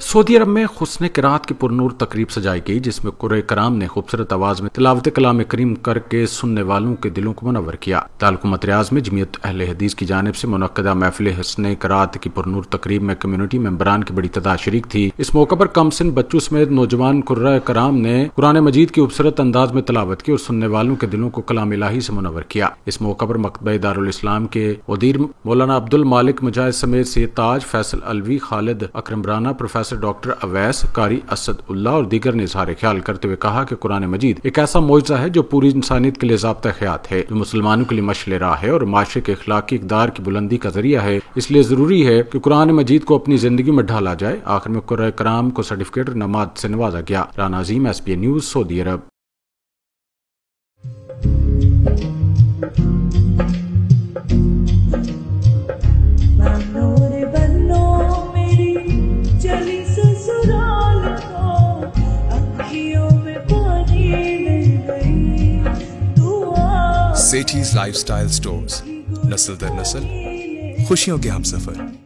Saudi अरब में हुस्न क़िराअत की पुरनूर तकरीब सजाई गई, जिसमें कुर्रे कराम ने खूबसूरत आवाज में तिलावत कलाम करीम करके सुनने वालों के दिलों को मुनव्वर किया। दारुल रियाज में जमीयत अहले हदीस की जानिब से मुनक्कदा महफिल हुस्न क़िराअत की पुरनूर तकरीब में कम्युनिटी मेंबरान की बड़ी तादाद शरीक थी। इस मौके पर कमसिन बच्चों समेत नौजवान कुर्रा कराम ने कुरान मजीद की खूबसूरत अंदाज में तिलावत की और सुनने वालों के दिलों को कलाम इलाही से मुनव्वर किया। इस मौके पर मकतबा दारुल इस्लाम के वज़ीर मौलाना अब्दुल मालिक मुजाहिद समेत सैयद ताज, फैसल अलवी, खालिद अकरम राना, प्रोफेसर डॉक्टर अवैस, कारी असद उल्लाह और दीगर ने इज़हार ख्याल करते हुए कहा कि कुरान मजीद एक ऐसा मौजज़ा है जो पूरी इंसानियत के लिए ज़ाब्ता हयात है, जो मुसलमानों के लिए मशअल राह है और माशरे के अखलाकी इक़दार की बुलंदी का जरिया है। इसलिए जरूरी है कि कुरान मजीद को अपनी जिंदगी में ढाला जाए। आखिर में कुर्रा कराम को सर्टिफिकेट और नमाज से नवाजा गया। राना अजीम, SBN न्यूज़, सऊदी अरब। सेठीज लाइफस्टाइल स्टोर्स, नस्ल दर नस्ल खुशियों के हमसफर।